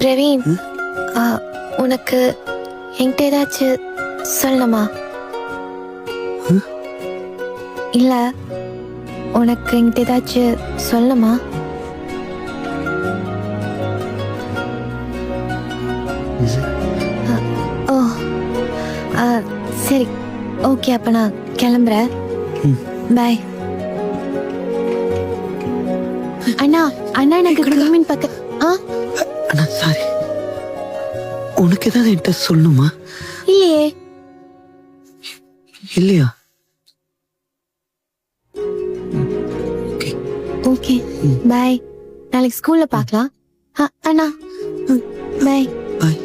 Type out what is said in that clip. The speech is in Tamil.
பிரவீன், உனக்கு என்கிட்ட ஏதாச்சும் சொல்லணுமா? இல்ல, உனக்கு என்கிட்ட ஏதாச்சும் சொல்லணுமா? ஓ, சரி, ஓகே, அப்ப நான் கிளம்புறேன். பாய். அண்ணா, அண்ணா எனக்கு கிளம்பின் பக்க. அண்ணா சாரி, உனக்கு ஏதாவது என்கிட்ட சொல்லணுமா? இல்லையே. இல்லையா? ஓகே, பாய். நாளைக்கு ஸ்கூல்ல பார்க்கலாம். அண்ணா, பாய். பாய்.